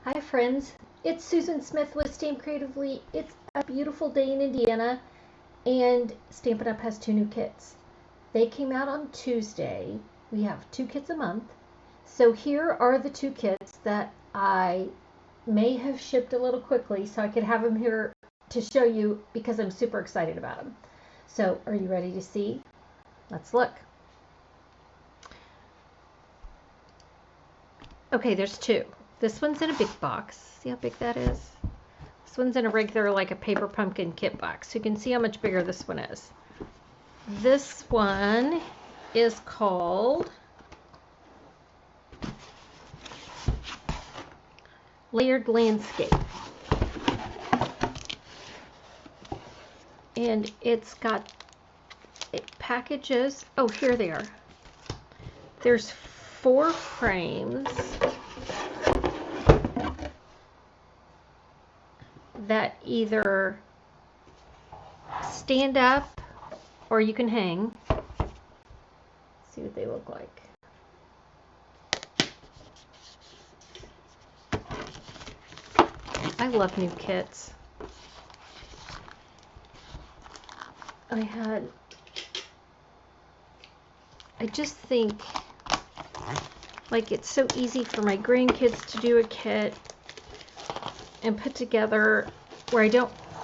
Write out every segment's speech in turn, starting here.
Hi friends, it's Susan Smith with StampCreatively. It's a beautiful day in Indiana and Stampin' Up! Has two new kits. They came out on Tuesday. We have 2 kits a month. So here are the 2 kits that I may have shipped a little quickly so I could have them here to show you because I'm super excited about them. So are you ready to see? Let's look. Okay, there's 2. This one's in a big box. See how big that is? This one's in a regular, like a paper pumpkin kit box. So you can see how much bigger this one is. This one is called Layered Landscape. And it's got packages. Oh, here they are. There's 4 frames that either stand up or you can hang. Let's see what they look like. I love new kits. I just think like it's so easy for my grandkids to do a kit and put together where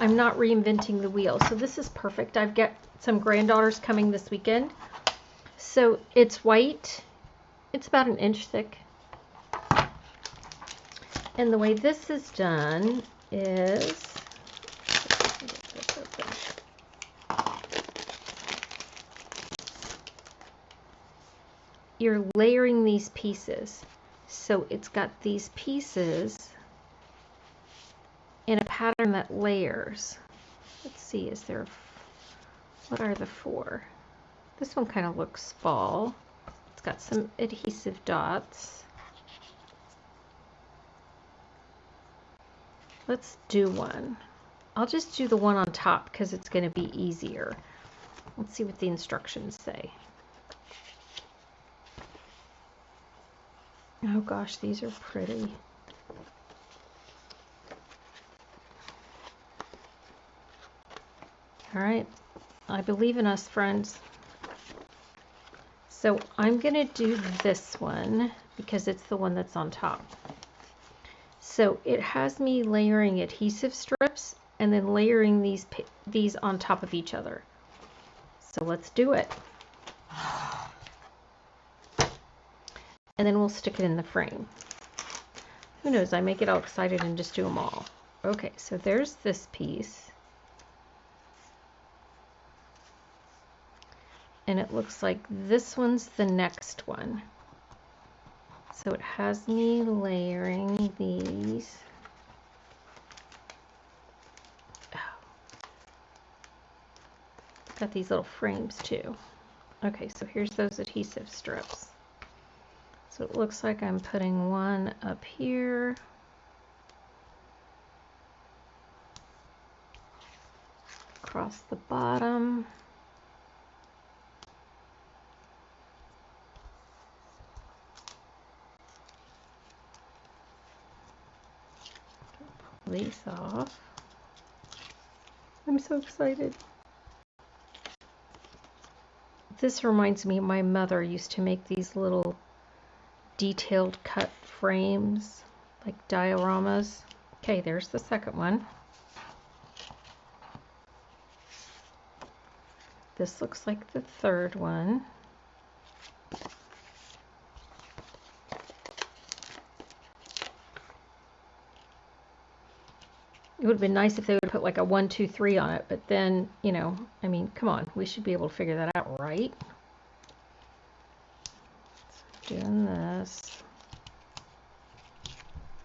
I'm not reinventing the wheel. So this is perfect. I've got some granddaughters coming this weekend. So it's white. It's about 1 inch thick. And the way this is done is you're layering these pieces. So it's got these pieces in a pattern that layers. Let's see, what are the 4? This one kind of looks fall. It's got some adhesive dots. Let's do one. I'll just do the one on top because it's going to be easier. Let's see what the instructions say. Oh gosh, these are pretty. All right, I believe in us, friends. So I'm going to do this one because it's the one that's on top. So it has me layering adhesive strips and then layering these on top of each other. So let's do it. And then we'll stick it in the frame. Who knows, I may get all excited and just do them all. Okay, so there's this piece. And it looks like this one's the next one. So it has me layering these. Oh. It's got these little frames too. Okay, so here's those adhesive strips. So it looks like I'm putting one up here. Across the bottom. Pull these off. I'm so excited. This reminds me, my mother used to make these little detailed cut frames, like dioramas. Okay, there's the second one. This looks like the third one. It would have been nice if they would put like a 1, 2, 3 on it, but then, you know, I mean, come on, we should be able to figure that out, right? So doing this.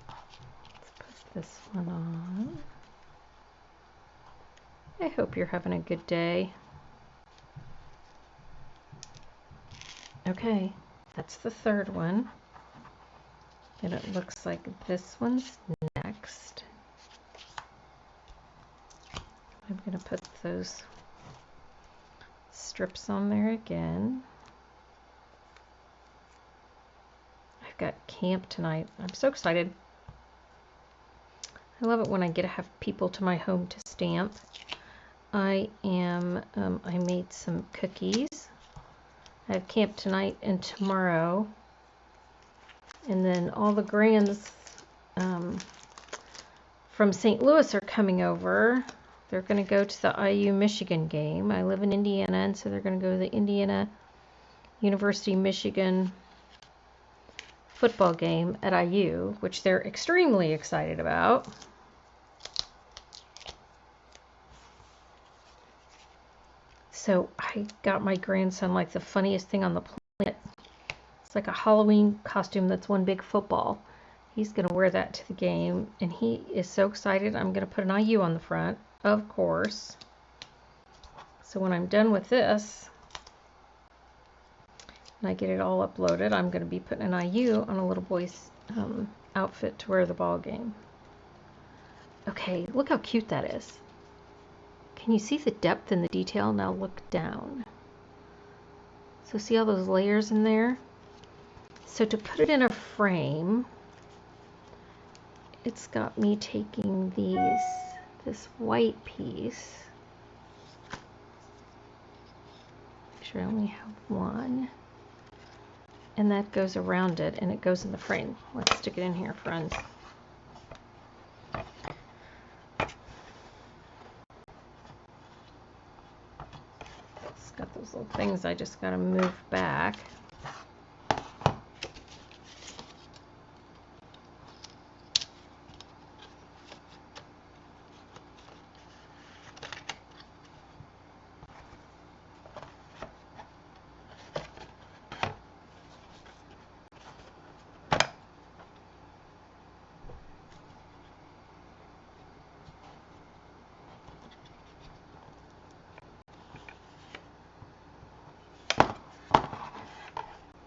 Let's put this one on. I hope you're having a good day. Okay, that's the third one. And it looks like this one's next. I'm going to put those strips on there again. I've got camp tonight. I'm so excited. I love it when I get to have people to my home to stamp. I made some cookies. I have camp tonight and tomorrow. And then all the grands from St. Louis are coming over. They're going to go to the IU Michigan game. I live in Indiana, and so they're going to go to the Indiana University Michigan football game at IU, which they're extremely excited about. So I got my grandson like the funniest thing on the planet. It's like a Halloween costume that's one big football. He's going to wear that to the game, and he is so excited. I'm going to put an IU on the front, of course. So when I'm done with this, and I get it all uploaded, I'm going to be putting an IU on a little boy's outfit to wear the ball game. Okay, look how cute that is. Can you see the depth and the detail? Now look down. So see all those layers in there? So to put it in a frame, it's got me taking this white piece. Make sure I only have one. And that goes around it and it goes in the frame. Let's stick it in here, friends. It's got those little things I just got to move back.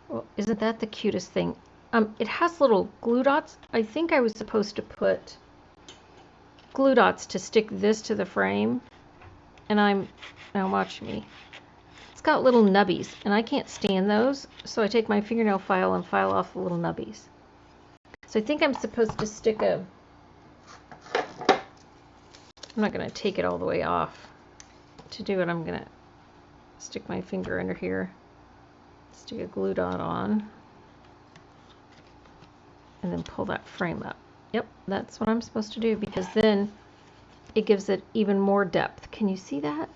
Well, isn't that the cutest thing? It has little glue dots. I think I was supposed to put glue dots to stick this to the frame. And now watch me. It's got little nubbies, and I can't stand those. So I take my fingernail file and file off the little nubbies. So I think I'm supposed to stick I'm not going to take it all the way off. To do it, I'm going to stick my finger under here. Stick a glue dot on, and then pull that frame up. Yep, that's what I'm supposed to do, because then it gives it even more depth. Can you see that?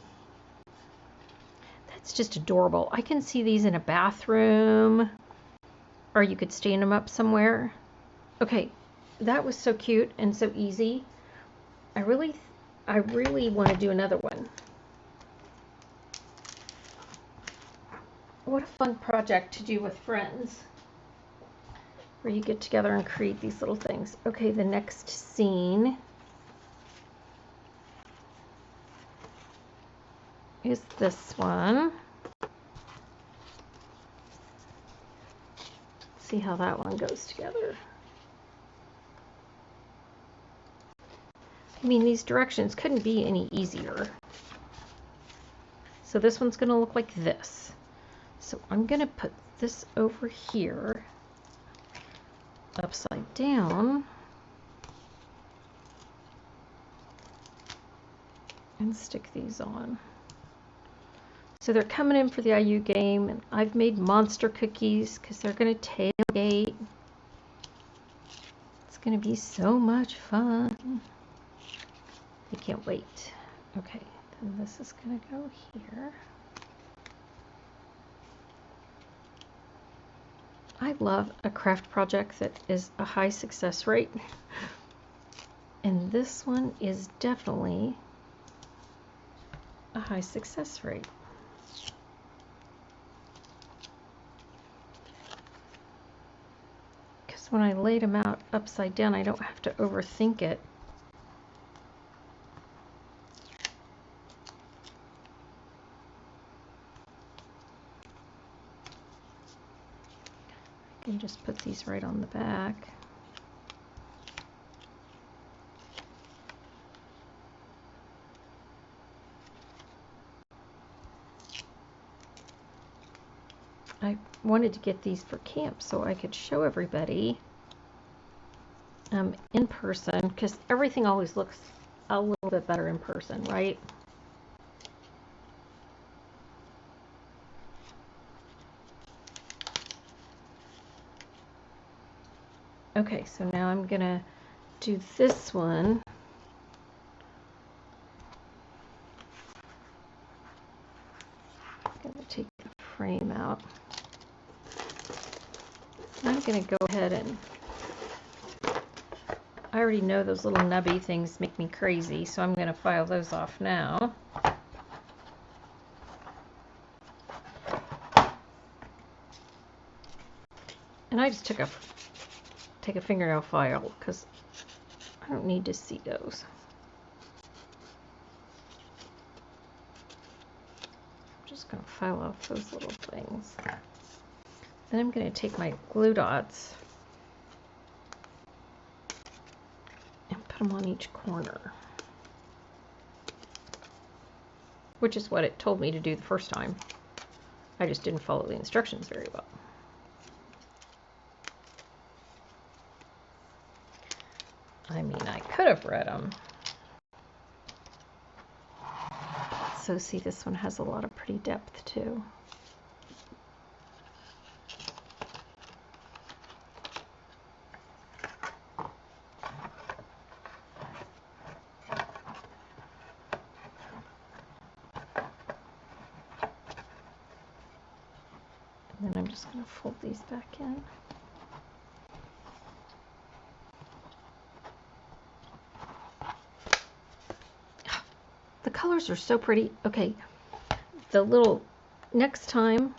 That's just adorable. I can see these in a bathroom, or you could stand them up somewhere. Okay, that was so cute and so easy. I really want to do another one. What a fun project to do with friends, where you get together and create these little things. Okay, the next scene is this one. See how that one goes together. I mean, these directions couldn't be any easier. So this one's going to look like this. So I'm going to put this over here, upside down, and stick these on. So they're coming in for the IU game, and I've made monster cookies because they're going to tailgate. It's going to be so much fun. I can't wait. Okay, then this is going to go here. I love a craft project that is a high success rate. And this one is definitely a high success rate. Because when I laid them out upside down, I don't have to overthink it. I can just put these right on the back. I wanted to get these for camp so I could show everybody in person, because everything always looks a little bit better in person, right? Okay, so now I'm gonna do this one. I'm gonna take the frame out. I'm gonna go ahead and, I already know those little nubby things make me crazy, so I'm gonna file those off now. And I just take a fingernail file because I don't need to see those. I'm just going to file off those little things. Then I'm going to take my glue dots and put them on each corner, which is what it told me to do the first time. I just didn't follow the instructions very well. I mean, I could have read them. So see, this one has a lot of pretty depth too. And then I'm just going to fold these back in. The colors are so pretty. Okay, the little, next time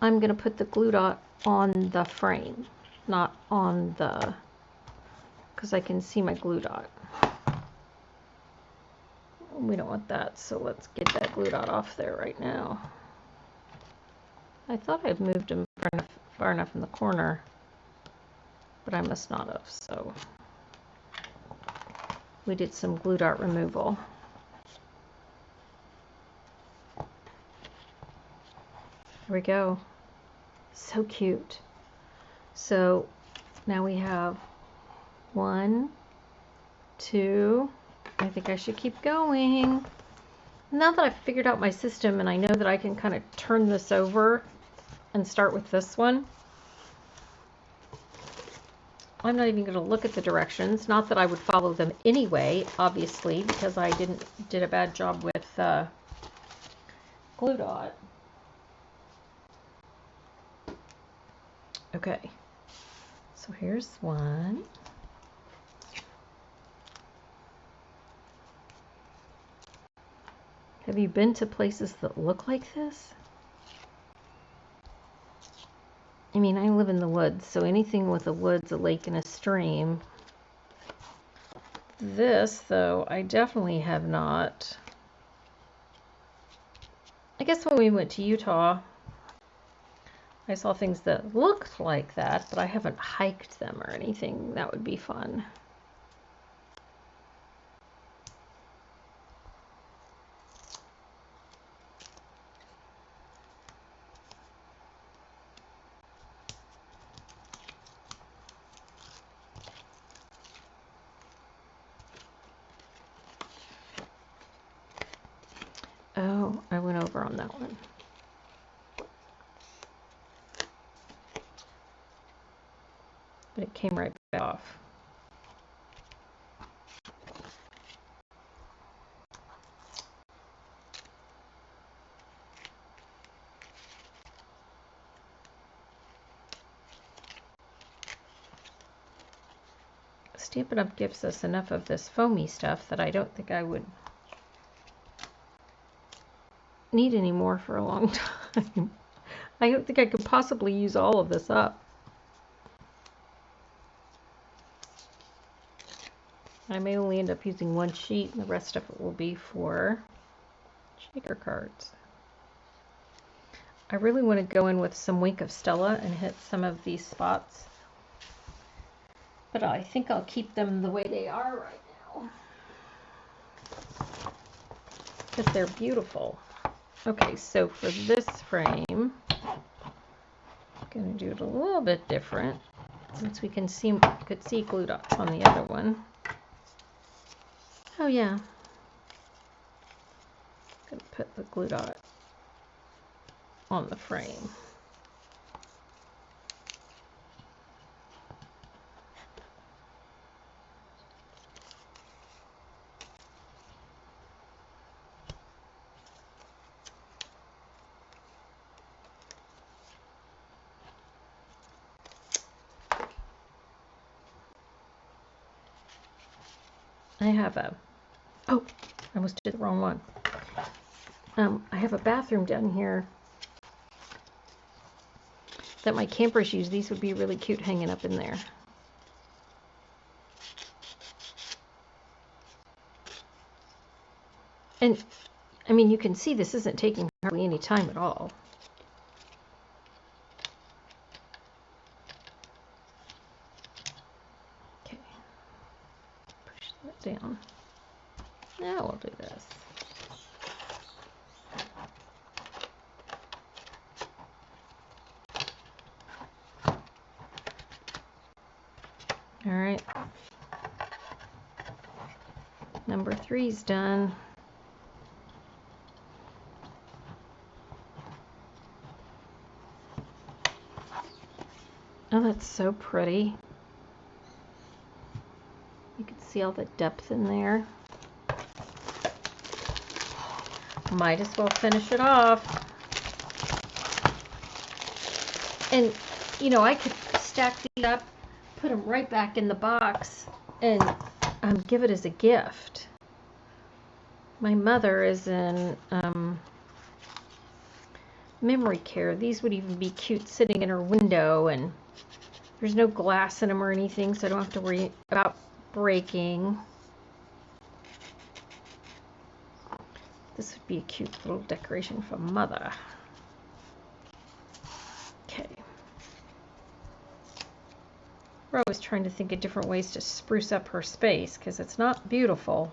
I'm going to put the glue dot on the frame, not on the, because I can see my glue dot. We don't want that, so let's get that glue dot off there right now. I thought I'd moved them far enough in the corner, but I must not have, so we did some glue dot removal. There we go. So cute. So now we have 1, 2, I think I should keep going. Now that I've figured out my system and I know that I can kind of turn this over and start with this one, I'm not even going to look at the directions. Not that I would follow them anyway, obviously, because I did a bad job with glue dot. Okay, so here's one. Have you been to places that look like this? I mean, I live in the woods, so anything with a woods, a lake, and a stream. This, though, I definitely have not. I guess when we went to Utah, I saw things that looked like that, but I haven't hiked them or anything. That would be fun. Oh, I went over on that one. But it came right back off. Stampin' Up! Gives us enough of this foamy stuff that I don't think I would need any more for a long time. I don't think I could possibly use all of this up. I may only end up using one sheet and the rest of it will be for shaker cards. I really want to go in with some Wink of Stella and hit some of these spots, but I think I'll keep them the way they are right now because they're beautiful. Okay, so for this frame, I'm going to do it a little bit different. since we could see glue dots on the other one. Oh yeah. Gonna put the glue dot on the frame. I have a, oh, I almost did the wrong one. I have a bathroom down here that my campers use. These would be really cute hanging up in there. And, I mean, you can see this isn't taking hardly any time at all. Okay. Push that down. Now we'll do this. All right. Number 3's done. Oh, that's so pretty. You can see all the depth in there. Might as well finish it off. And, you know, I could stack these up, put them right back in the box, and give it as a gift. My mother is in memory care. These would even be cute sitting in her window, and there's no glass in them or anything, so I don't have to worry about breaking. This would be a cute little decoration for Mother. Okay. We're always trying to think of different ways to spruce up her space, because it's not beautiful.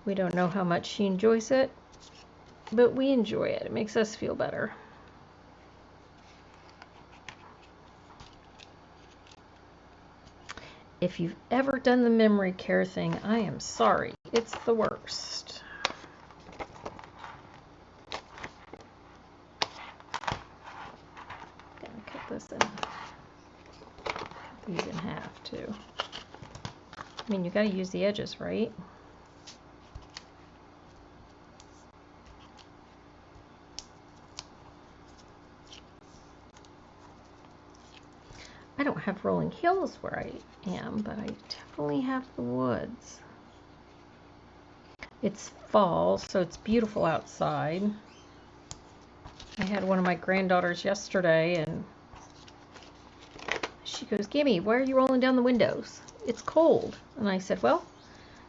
We don't know how much she enjoys it, but we enjoy it. It makes us feel better. If you've ever done the memory care thing, I am sorry. It's the worst. Gonna cut this in. Cut these in half too. I mean, you gotta use the edges, right? I don't have rolling hills where I am, but I definitely have the woods. It's fall, so it's beautiful outside. I had one of my granddaughters yesterday, and she goes, "Gimme, why are you rolling down the windows? It's cold." And I said, "Well,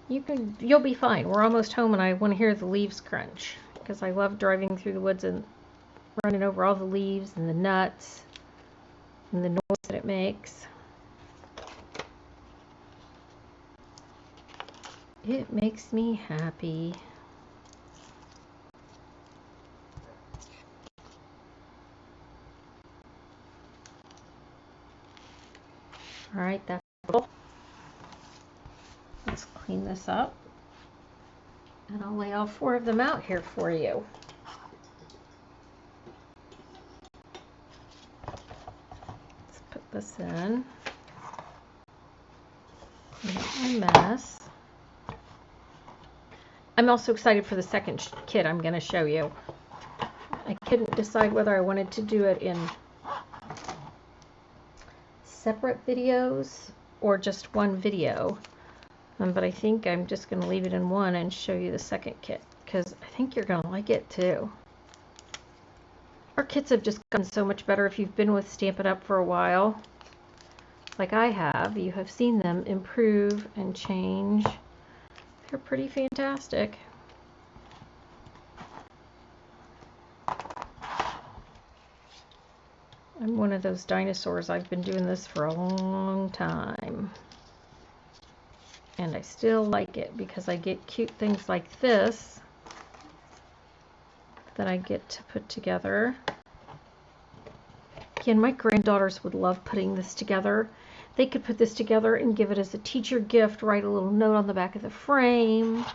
you'll be fine. We're almost home, and I want to hear the leaves crunch, because I love driving through the woods and running over all the leaves and the nuts and the noise that it makes. It makes me happy." All right, that's cool. Let's clean this up, and I'll lay all 4 of them out here for you. Let's put this in. Clean up my mess. I'm also excited for the second kit I'm going to show you. I couldn't decide whether I wanted to do it in separate videos or just one video. But I think I'm just going to leave it in one and show you the second kit, because I think you're going to like it too. Our kits have just gotten so much better. If you've been with Stampin' Up for a while, like I have, you have seen them improve and change. They're pretty fantastic. I'm one of those dinosaurs. I've been doing this for a long time. And I still like it because I get cute things like this that I get to put together. Again, my granddaughters would love putting this together. They could put this together and give it as a teacher gift, write a little note on the back of the frame.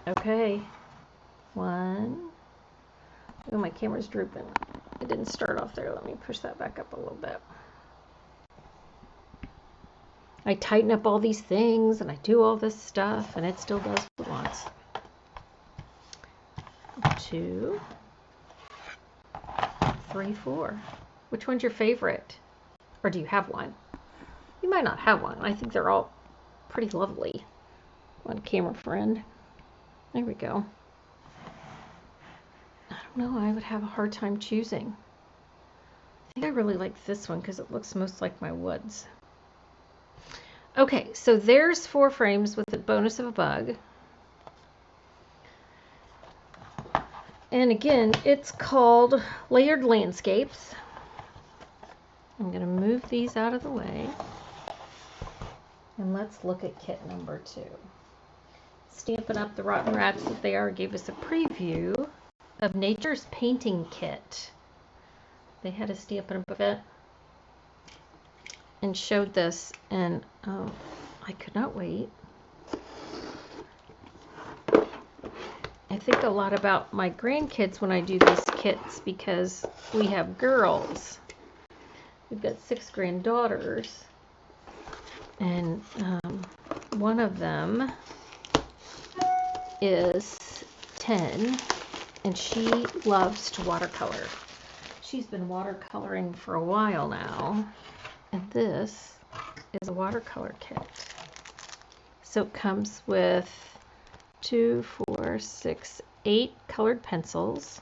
Okay, one. Oh, my camera's drooping. It didn't start off there. Let me push that back up a little bit. I tighten up all these things and I do all this stuff and it still does what it wants. 2, 3, 4. Which one's your favorite? Or do you have one? You might not have one. I think they're all pretty lovely. One camera friend. There we go. I don't know. I would have a hard time choosing. I think I really like this one because it looks most like my woods. Okay, so there's 4 frames with the bonus of a bug. And again, it's called Layered Landscapes. I'm going to move these out of the way. And let's look at kit number 2. Stampin' Up! The Rotten Rats that they are gave us a preview of Nature's Painting Kit. They had a Stampin' Up! Event and showed this, and I could not wait. I think a lot about my grandkids when I do these kits because we have girls. We've got 6 granddaughters, and one of them is 10, and she loves to watercolor. She's been watercoloring for a while now, and this is a watercolor kit. So it comes with 2, 4, 6, 8 colored pencils.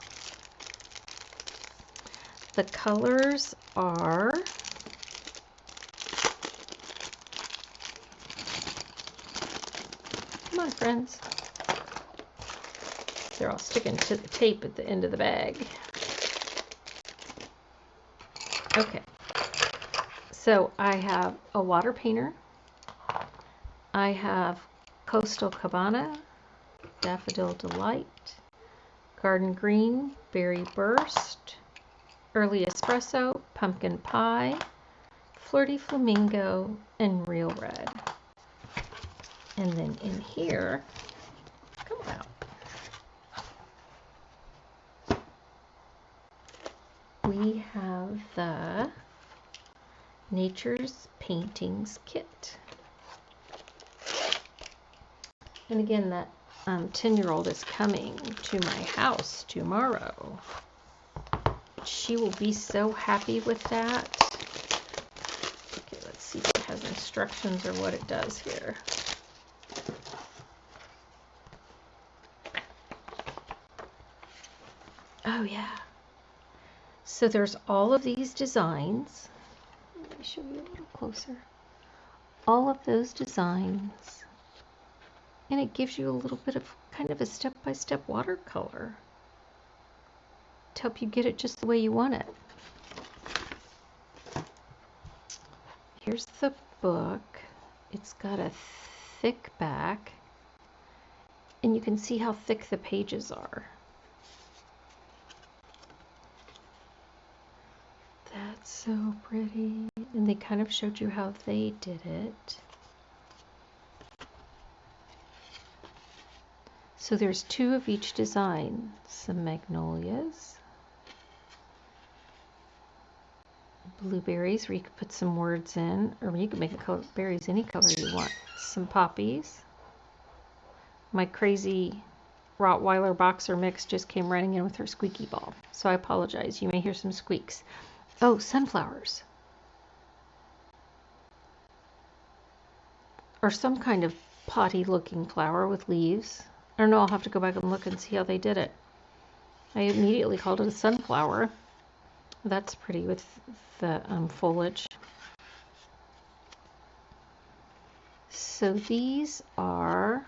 The colors are come on, friends. They're all sticking to the tape at the end of the bag. Okay. So I have a water painter. I have Coastal Cabana, Daffodil Delight, Garden Green, Berry Burst, Early Espresso, Pumpkin Pie, Flirty Flamingo, and Real Red. And then in here, come out, we have the Nature's Paintings Kit. And again, that 10-year-old is coming to my house tomorrow. She will be so happy with that. Okay, let's see if it has instructions or what it does here. Oh yeah. So there's all of these designs. Let me show you a little closer. All of those designs. And it gives you a little bit of kind of a step-by-step watercolor to help you get it just the way you want it. Here's the book. It's got a thick back, and you can see how thick the pages are. That's so pretty. And they kind of showed you how they did it. So there's 2 of each design. Some magnolias, blueberries, where you could put some words in, or you can make a berries any color you want. Some poppies. My crazy Rottweiler boxer mix just came running in with her squeaky ball, so I apologize. You may hear some squeaks. Oh, sunflowers. Or some kind of potty looking flower with leaves. I don't know, I'll have to go back and look and see how they did it. I immediately called it a sunflower. That's pretty with the foliage. So these are,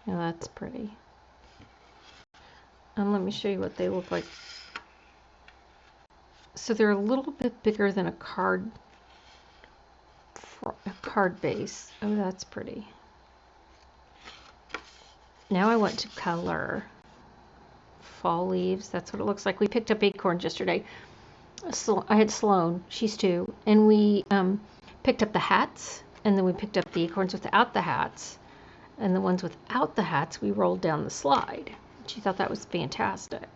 now that's pretty. And let me show you what they look like. So they're a little bit bigger than a card base. Oh, that's pretty. Now I want to color fall leaves. That's what it looks like. We picked up acorns yesterday. I had Sloan, she's 2, and we picked up the hats, and then we picked up the acorns without the hats, and the ones without the hats we rolled down the slide. She thought that was fantastic.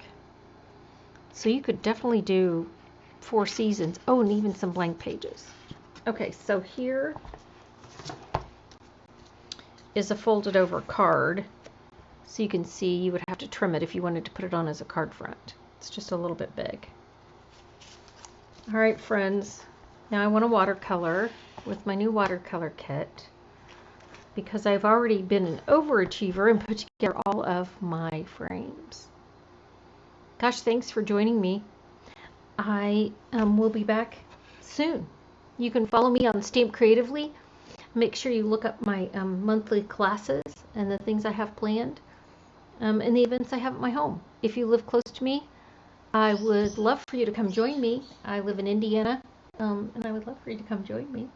So you could definitely do 4 seasons. Oh, and even some blank pages. Okay, so here is a folded over card. So you can see you would have to trim it if you wanted to put it on as a card front. It's just a little bit big. All right, friends. Now I want a watercolor with my new watercolor kit because I've already been an overachiever and put together all of my frames. Gosh, thanks for joining me. I will be back soon. You can follow me on Stamp Creatively. Make sure you look up my monthly classes and the things I have planned and the events I have at my home. If you live close to me, I would love for you to come join me. I live in Indiana, and I would love for you to come join me.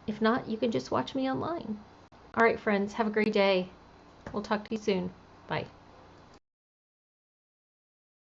If not, you can just watch me online. All right, friends, have a great day. We'll talk to you soon. Bye.